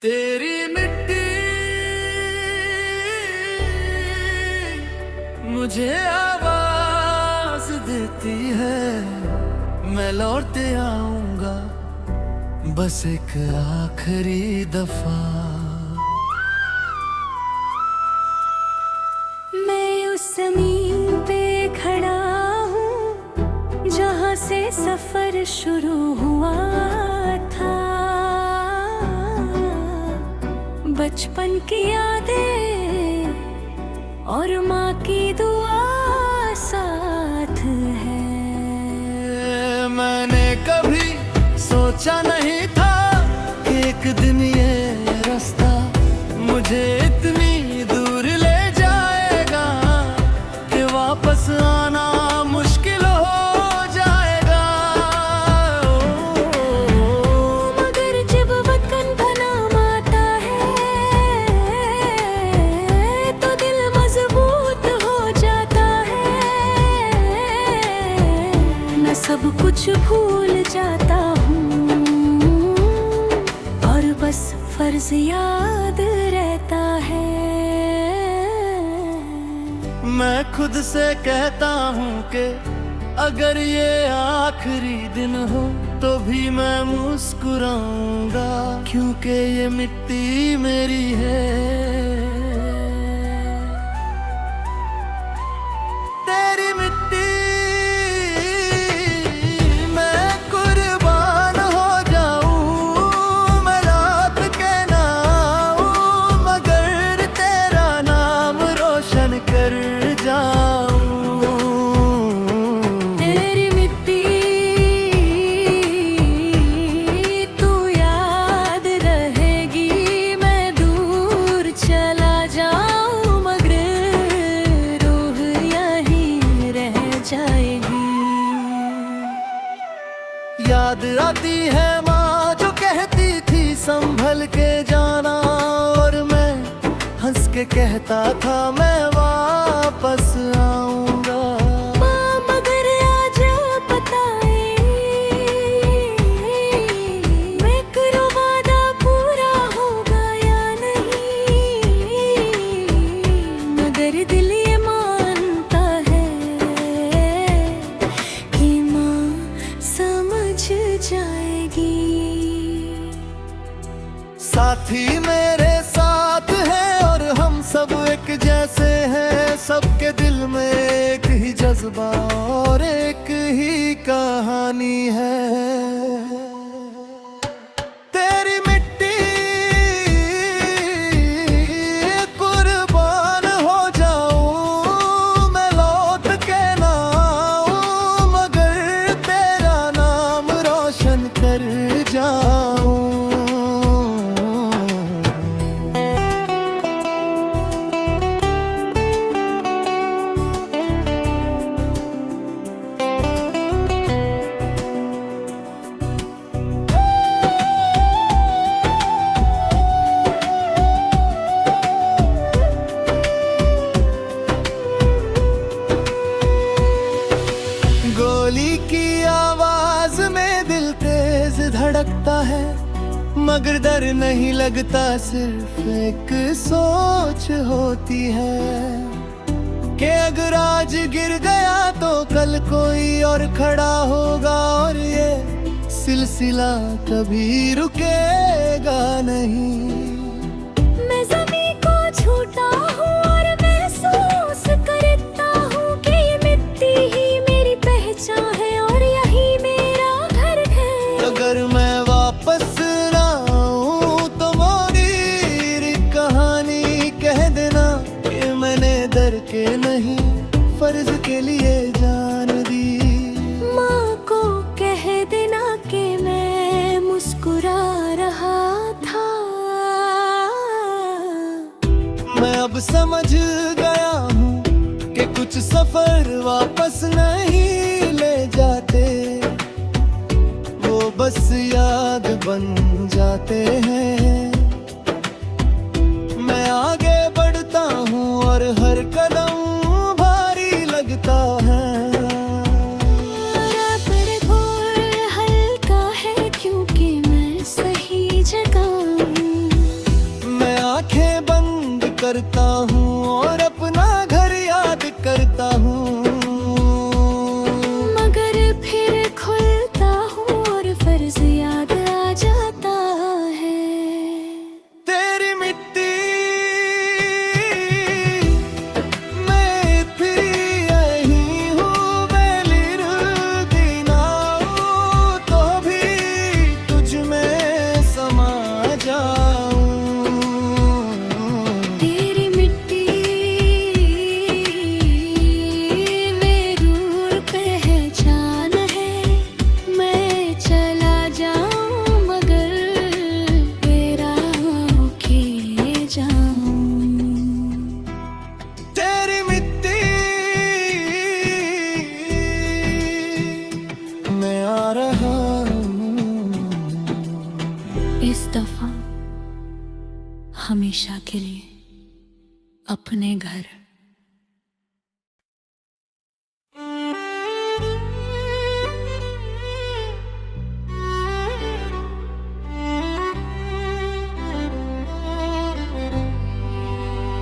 तेरी मिट्टी मुझे आवाज देती है, मैं लौट आऊंगा बस एक आखिरी दफा। मैं उस ज़मीन पे खड़ा हूँ जहाँ से सफर शुरू हुआ था। बचपन की यादें और माँ की दुआ साथ है। मैंने कभी सोचा नहीं था कि एक दिन ये रास्ता मुझे इतनी दूर ले जाएगा कि वापस आना मुश्किल हो जाएगा। मगर जब वतन का नाम आता है तो दिल मजबूत हो जाता है। मैं सब कुछ भूल जाता हूँ और बस फर्ज याद रहता है। मैं खुद से कहता हूँ कि अगर ये आखिरी दिन हो तो भी मैं मुस्कुराऊंगा, क्योंकि ये मिट्टी मेरी है। तेरी मिट्टी मैं कुर्बान हो जाऊं, मैं लौट के ना आऊं, मगर तेरा नाम रोशन कर जाऊं। तेरी मिट्टी तू याद रहेगी, मैं दूर चला जाऊं मगर रूह यहीं रह जाएगी। याद आती है माँ जो कहती थी संभल के जाना, और मैं हंस के कहता था मैं वापस आऊंगा। माँ मगर आज बताए मैं करो वादा पूरा होगा या नहीं। मगर दिल ये मानता है कि माँ समझ जाएगी। साथी मेरे साथ है और हम सब एक जैसे हैं, सबके दिल में एक ही जज्बा और एक ही कहानी है। तेरी मिट्टी कुर्बान हो जाऊं, मैं लौट के ना आऊं, मगर तेरा नाम रोशन कर जाऊं। गोली की आवाज में दिल तेज धड़कता है, मगर डर नहीं लगता, सिर्फ एक सोच होती है कि अगर आज गिर गया तो कल कोई और खड़ा होगा, और ये सिलसिला कभी रुकेगा नहीं। मैं ज़मीं को छूटा हूँ और महसूस करता हूँ कि ये मिट्टी ही मेरी पहचान है और यही मेरा घर है। अगर मैं वापस ना आऊं तो मोरी कहानी कह देना कि मैंने डर के नहीं फर्ज के लिए जान दी। माँ को कह देना कि मैं मुस्कुरा रहा था। मैं अब समझ गया हूँ कि कुछ सफर वापस नहीं ले जाते, वो बस याद बन जाते हैं। मैं आगे बढ़ता हूँ और हर कदम भारी लगता है। बराबर घोर हल्का है क्योंकि मैं सही जगह हूँ। करता हूँ और अपना घर याद करता हूँ, मगर फिर खुलता हूँ और फर्ज याद आ जाता है। तेरी मिट्टी मैं फिर यही हूँ, मैं लिरदीना हूँ तो भी तुझ में समा जाऊँ। तेरी मिट्टी मेरी पहचान है, मैं चला जाऊँ मगर तेरा होके जाऊँ। तेरी मिट्टी मैं आ रहा हूँ, इस दफा हमेशा के लिए अपने घर।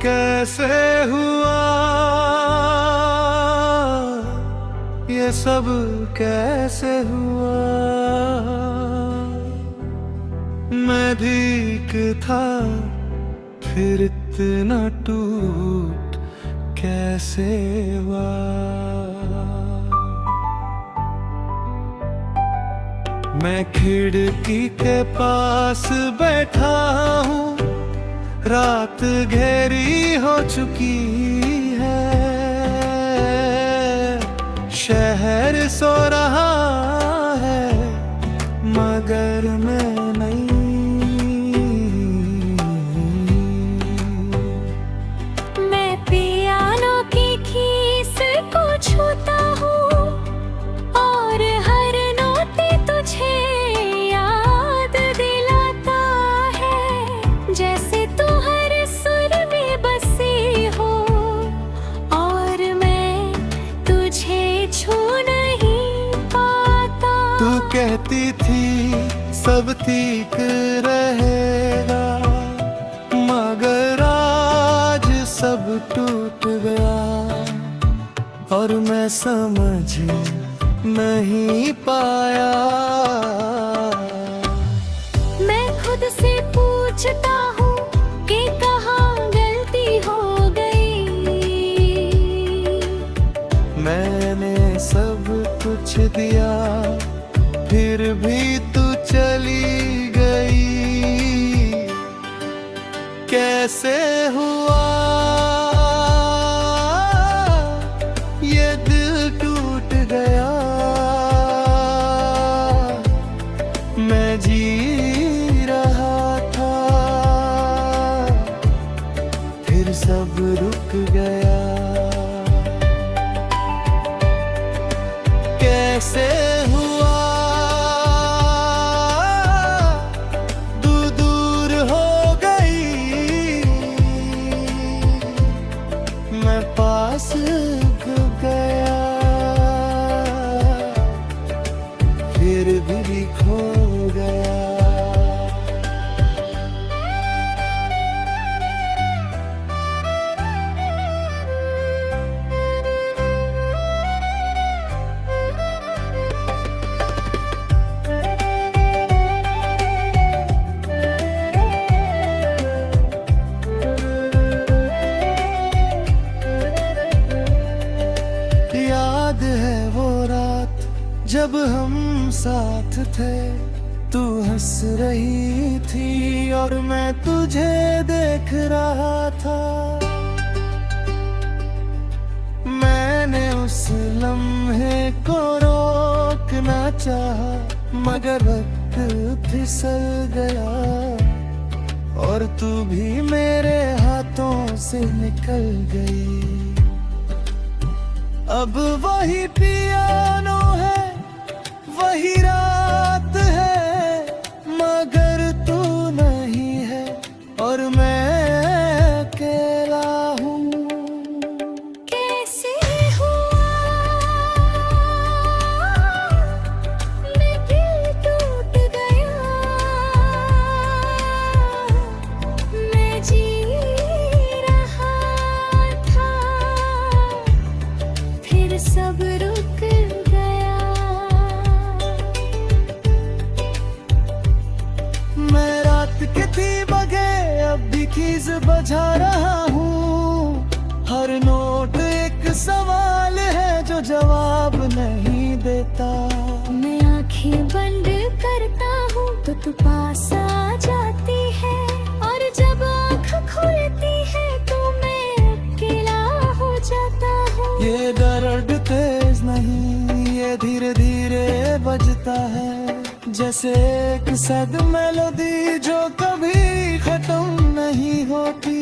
कैसे हुआ ये सब, कैसे हुआ? मैं भीग था फिर इतना टूट कैसे हुआ? मैं खिड़की के पास बैठा हूँ, रात गहरी हो चुकी है, शहर सो रहा है मगर मैं नहीं। मैं पियानो की खीस को छूता हूँ और हर नोट तुझे याद दिलाता है, जैसे तू हर सुर में बसी हो और मैं तुझे छू नहीं पाता। तू कहती थी सब ठीक रहेगा मगर आज सब टूट गया और मैं समझ नहीं पाया। मैं खुद से पूछता हूँ कि कहाँ गलती हो गई। मैंने सब कुछ दिया फिर भी तू चली गई, कैसे हुआ ये दिल टूट गया? मैं जी रहा था फिर सब रुक गया, कैसे हुआ तू दूर हो गई, मैं पास गया फिर भी खो गया। याद है वो रात जब हम साथ थे, तू हंस रही थी और मैं तुझे देख रहा था। मैंने उस लम्हे को रोकना चाहा मगर वक्त फिसल गया और तू भी मेरे हाथों से निकल गई। अब वही पियानो है, वही रात है मगर तू नहीं है और मैं अकेला हूँ। कैसे हुआ मैं दिल टूट गया, मैं जी रात की थी बगे अब भी खीज बजा रहा हूँ। हर नोट एक सवाल है जो जवाब नहीं देता। मैं आंखें बंद करता हूँ तो तू पास आ जाती है, और जब आँख खुलती है तो मैं अकेला हो जाता हूँ। ये दर्द तेज नहीं, ये धीरे धीरे बजता है, जैसे एक सद मेलोडी जो कभी खत्म नहीं होती।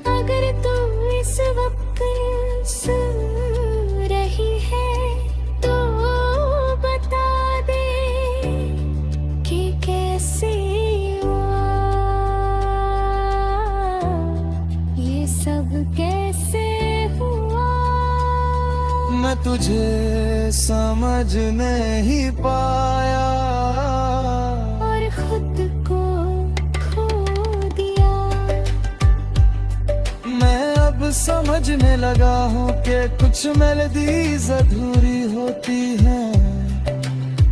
अगर तू इस वक्त सुन रही है तो बता दे कि कैसे हुआ, ये सब कैसे हुआ। मैं तुझे समझ नहीं पाया और खुद को खो दिया। मैं अब समझने लगा हूँ कि कुछ मेलोडीज अधूरी होती हैं,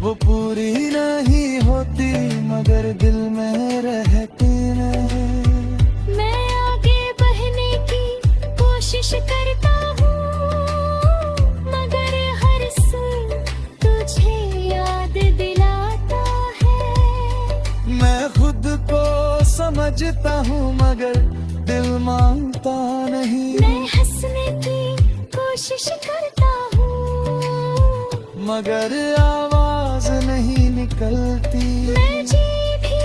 वो पूरी नहीं होती मगर दिल में रहती नहीं। मैं आगे बढ़ने की कोशिश करता हूँ मगर हर सुर तुझे याद दिलाता है। मैं खुद को समझता हूँ मगर दिल मानता नहीं। मैं हंसने की कोशिश करता हूँ मगर आवाज नहीं निकलती। मैं जी भी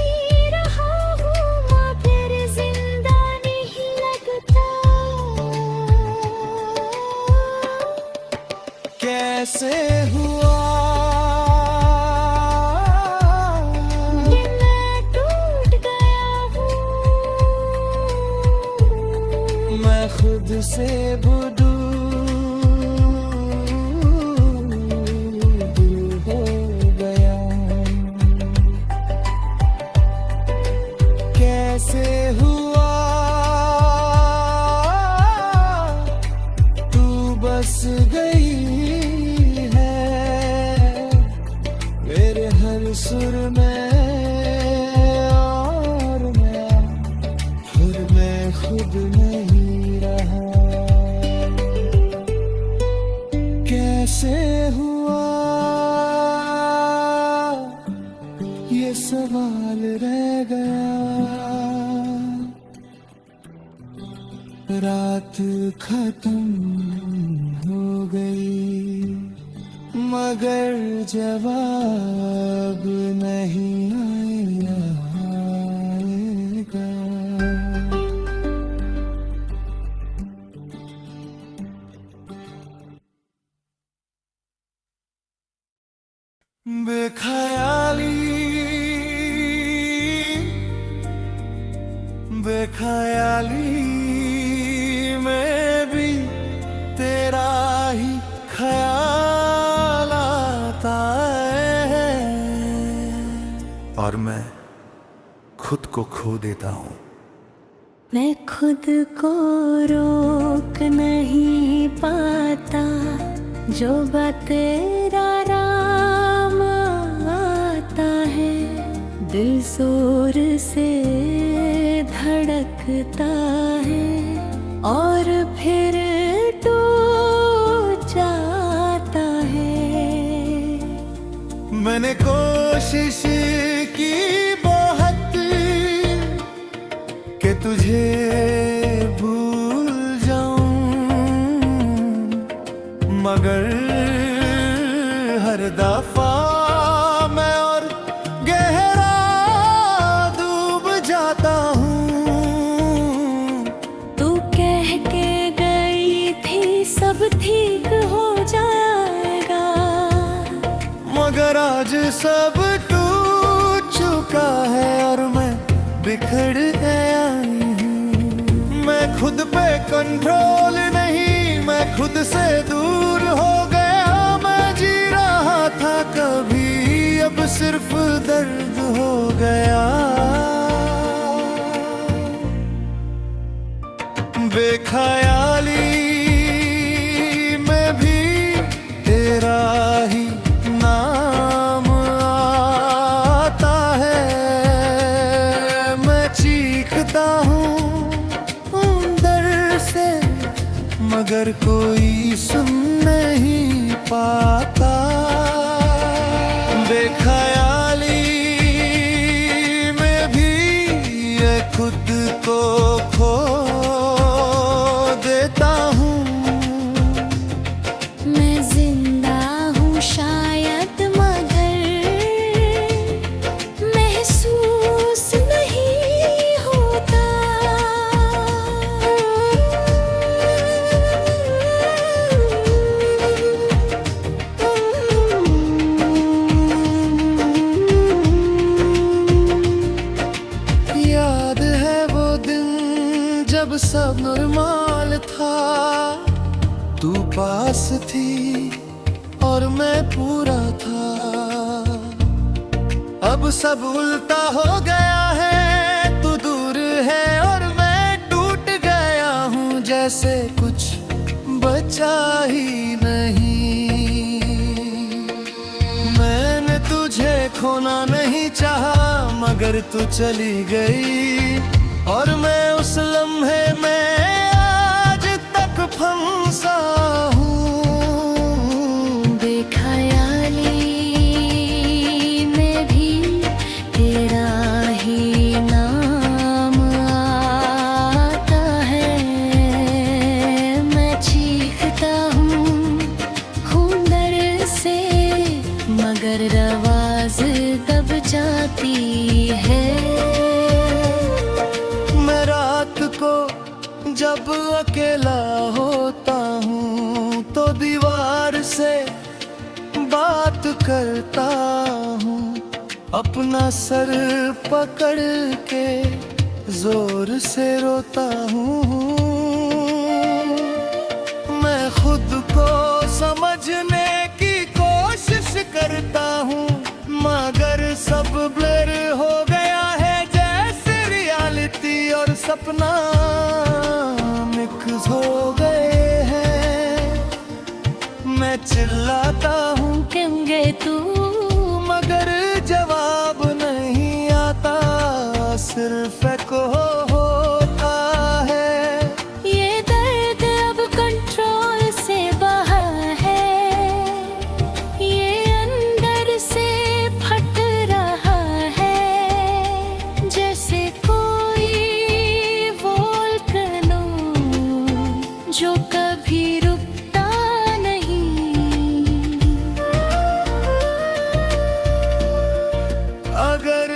रहा हूँ मगर जिंदा नहीं लगता। कैसे हुआ कि मैं टूट गया हूँ, मैं खुद से दूर हो गया। कैसे हुआ तू बस गई है मेरे हर सुर में, और मैं खुद नहीं रहा। कैसे हुआ ये सवाल रह गया। रात खत्म हो गई मगर जवाब नहीं आएगा। बेख्याली में भी तेरा ही ख्याल आता है, और मैं खुद को खो देता हूँ। मैं खुद को रोक नहीं पाता, जो बात तेरा राम आता है। दिल जोर से धड़कता है और फिर टूट जाता है। मैंने कोशिश की बहुत कि तुझे भूल जाऊं, मगर हर दफा मैं और गहरा डूब जाता हूँ। तू कह के गई थी सब ठीक हो जाएगा, मगर आज सब टूट चुका है और मैं बिखर गया हूँ। मैं खुद पे कंट्रोल नहीं, मैं खुद से दूर हो गया। मैं जी रहा था कभी, अब सिर्फ दर्द हो गया। बेख्याली में भी तेरा ही नाम आता है। मैं मगर कोई सुन नहीं पाता। बेख्याली में भी ये खुद को खो देता हूँ। मैं जिंदा हूँ शायद मगर महसूस नहीं होता। याद है वो दिन जब सब नॉर्मल था, तू पास थी और मैं पूरा था। अब सब उल्टा हो गया है, तू दूर है और मैं टूट गया हूँ, जैसे कुछ बचा ही नहीं। मैंने तुझे खोना नहीं चाहा मगर तू चली गई, और मैं उस लम्हे में आज तक फंसा हूँ। बेख्याली में भी तेरा ही नाम आता है। मैं चीखता हूँ डर से मगर आवाज दब जाती है। मैं रात को जब अकेला होता हूँ तो दीवार से बात करता हूँ, अपना सर पकड़ के जोर से रोता हूँ। मैं खुद को समझने की कोशिश करता हूँ मगर सब ब्लर हो गया है, जैसे रियलिटी और सपना मिक्स हो गए हैं। मैं चिल्लाता हूँ क्योंकि तू मगर जवाब नहीं आता, सिर्फ एक होता है। ये दर्द अब कंट्रोल से बाहर है, ये अंदर से फट रहा है, जैसे कोई वोल्केनो जो कभी रुकता नहीं। अगर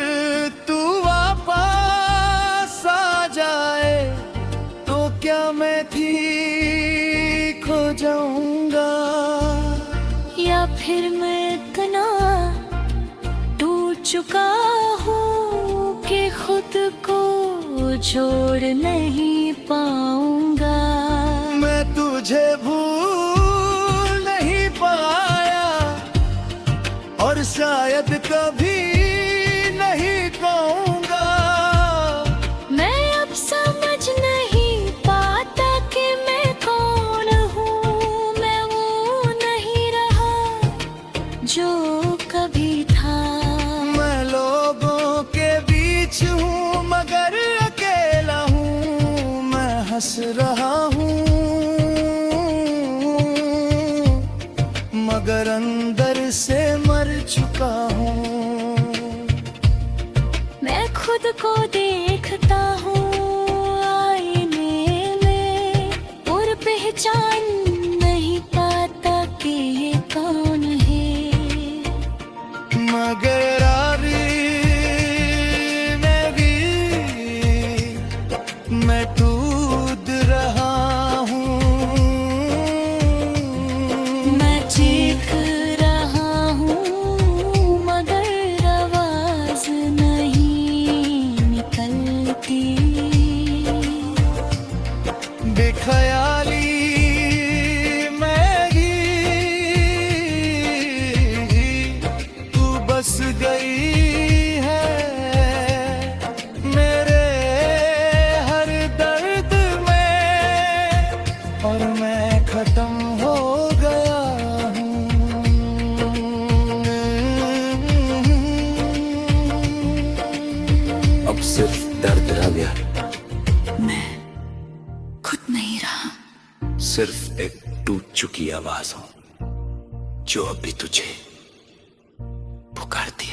तू वापस आ जाए तो क्या मैं ठीक हो जाऊंगा, या फिर मैं इतना टूट चुका हूँ कि खुद को जोड़ नहीं पाऊंगा। मैं तुझे भूल नहीं पाया और शायद कभी नहीं कहूँगा। मैं अब समझ नहीं पाता कि मैं कौन हूँ, मैं वो नहीं रहा जो कभी था। मैं लोगों के बीच हूँ मगर अकेला हूँ, मैं हंस रहा हूँ मगर अंदर से मर चुका हूँ। मैं खुद को देखता हूँ आईने में और पहचान नहीं पाता कि ये कौन है। मगर आरी में भी मैं टूट रहा हूँ। मैं चीख रहा हूँ मगर आवाज नहीं निकलती। बेख्याली में ही तू बस गई है मेरे हर दर्द में, और मैं खत्म हो गया हूँ। अब सिर्फ दर्द रह गया। मैं खुद नहीं रहा। सिर्फ एक टूट चुकी आवाज हूं जो अभी तुझे पुकारती